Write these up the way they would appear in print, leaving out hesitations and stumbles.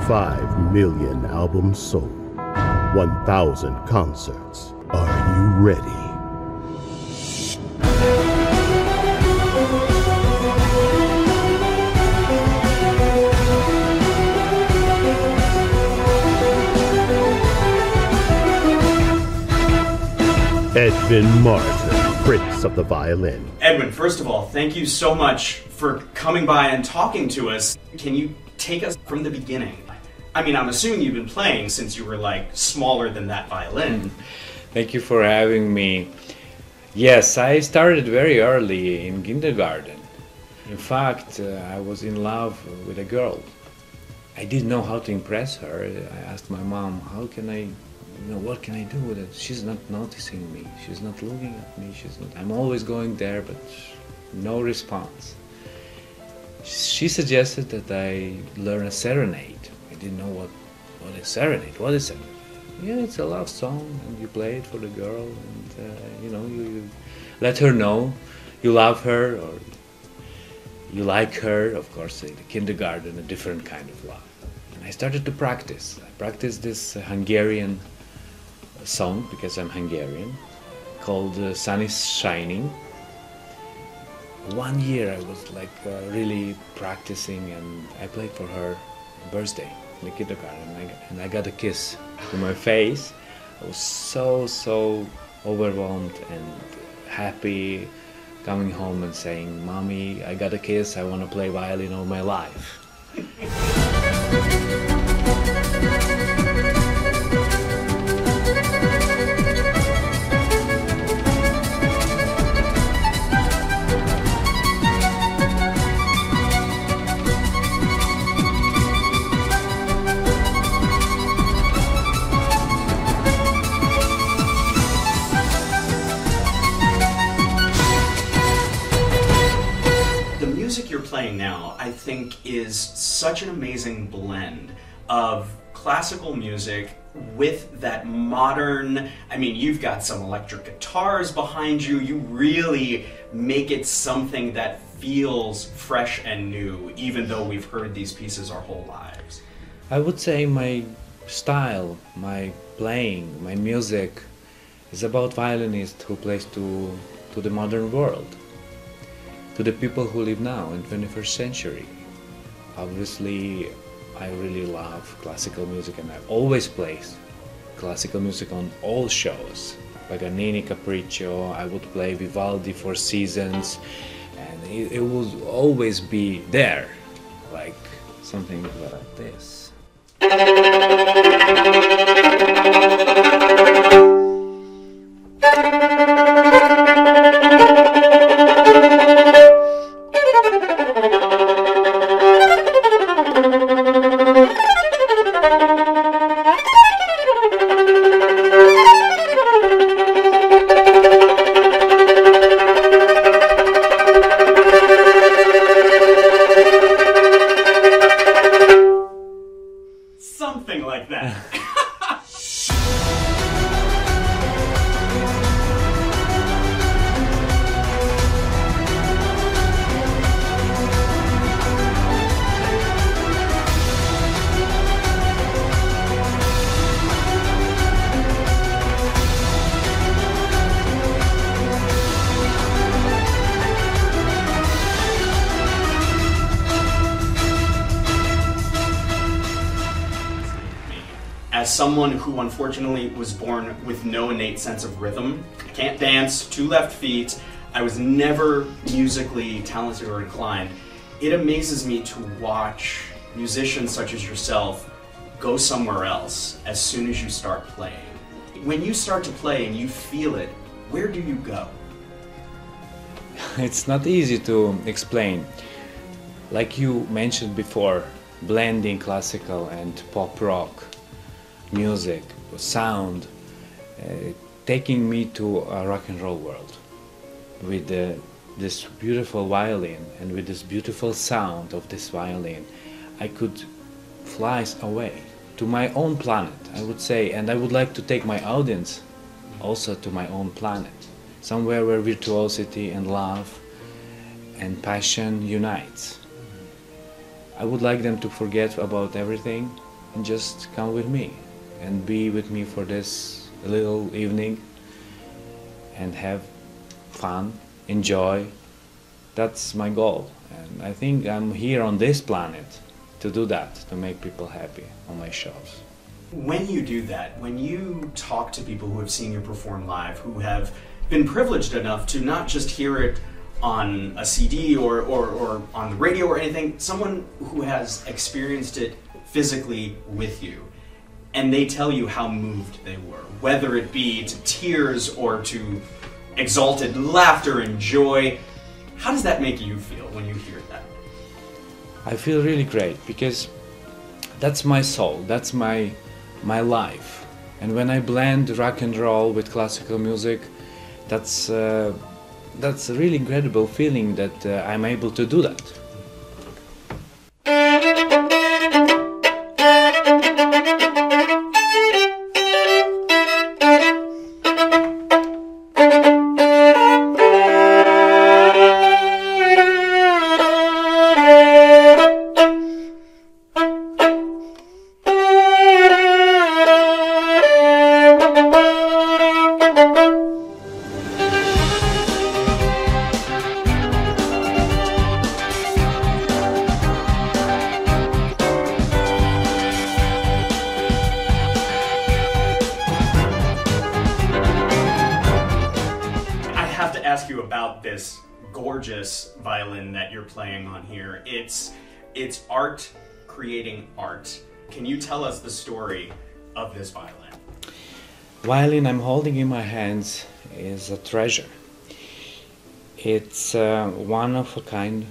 5 million albums sold, 1,000 concerts. Are you ready? Edvin Marton, Prince of the Violin. Edwin, first of all, thank you so much for coming by and talking to us. Can you take us from the beginning? I mean, I'm assuming you've been playing since you were like smaller than that violin. Thank you for having me. Yes, I started very early in kindergarten. In fact, I was in love with a girl. I didn't know how to impress her. I asked my mom, how can I, what can I do with it? She's not noticing me. She's not looking at me. I'm always going there, but no response. She suggested that I learn a serenade. I didn't know what is serenade. What is it? Yeah, it's a love song, and you play it for the girl, and you let her know you love her or you like her. Of course, in the kindergarten, a different kind of love. And I started to practice. I practiced this Hungarian song, because I'm Hungarian, called Sun is Shining. 1 year I was like really practicing, and I played for her birthday in the kindergarten, and I got a kiss to my face. I was so overwhelmed and happy coming home and saying, "Mommy, I got a kiss, I want to play violin all my life." Playing now, I think, is such an amazing blend of classical music with that modern, I mean, you've got some electric guitars behind you. You really make it something that feels fresh and new, even though we've heard these pieces our whole lives. I would say my style, my playing, my music is about violinist who plays to the modern world, to the people who live now in 21st century. Obviously, I really love classical music, and I always play classical music on all shows. Paganini, Capriccio, I would play Vivaldi, Four Seasons, and it would always be there, like something like this. Something like that. As someone who unfortunately was born with no innate sense of rhythm, I can't dance, 2 left feet, I was never musically talented or inclined, it amazes me to watch musicians such as yourself go somewhere else as soon as you start playing. When you start to play and you feel it, where do you go? It's not easy to explain. Like you mentioned before, blending classical and pop rock music, sound, taking me to a rock and roll world with this beautiful violin, and with this beautiful sound of this violin I could fly away to my own planet, I would say, and I would like to take my audience also to my own planet, somewhere where virtuosity and love and passion unites. I would like them to forget about everything and just come with me and be with me for this little evening and have fun, enjoy. That's my goal, and I think I'm here on this planet to do that, to make people happy on my shows. When you do that, when you talk to people who have seen you perform live, who have been privileged enough to not just hear it on a CD or on the radio or anything, someone who has experienced it physically with you, and they tell you how moved they were, whether it be to tears or to exalted laughter and joy, how does that make you feel when you hear that? I feel really great, because that's my soul, that's my life. And when I blend rock and roll with classical music, that's a really incredible feeling that I'm able to do that. Ask you about this gorgeous violin that you're playing on here. It's art creating art. Can you tell us the story of this violin? Violin I'm holding in my hands is a treasure. It's one of a kind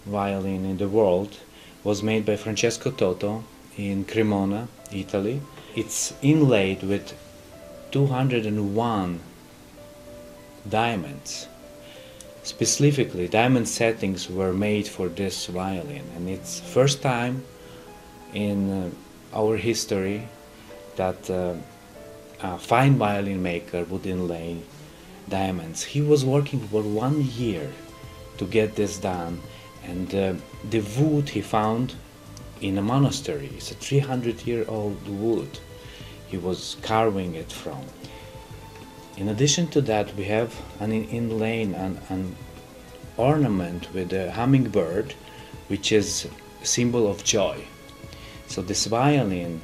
violin in the world. Was made by Francesco Toto in Cremona, Italy. It's inlaid with 201 diamonds. Specifically, diamond settings were made for this violin, and it's first time in our history that a fine violin maker would inlay diamonds. He was working for 1 year to get this done, and the wood he found in a monastery. It's a 300-year-old wood he was carving it from. In addition to that, we have an inlay, an ornament with a hummingbird, which is a symbol of joy. So this violin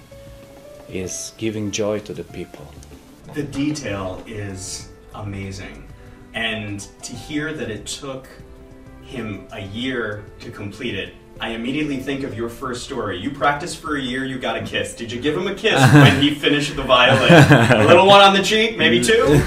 is giving joy to the people. The detail is amazing, and to hear that it took him a year to complete it, I immediately think of your first story. You practiced for a year, you got a kiss. Did you give him a kiss when he finished the violin? A little one on the cheek, maybe two?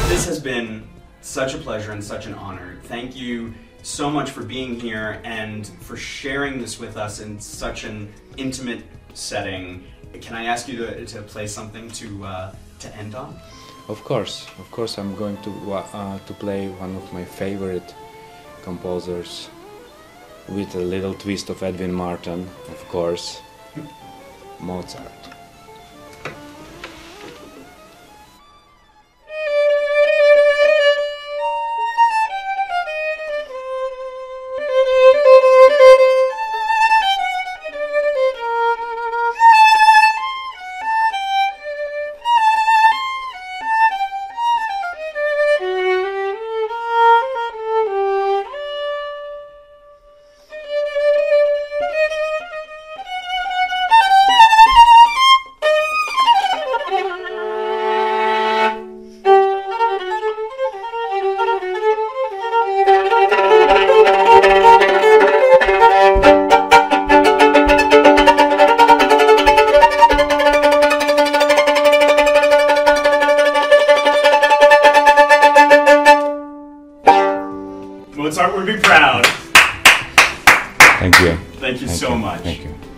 This has been such a pleasure and such an honor. Thank you so much for being here and for sharing this with us in such an intimate setting. Can I ask you to play something to end on? Of course, I'm going to play one of my favorite composers with a little twist of Edvin Marton, of course, Mozart. Thank you. Thank you so much. Thank you.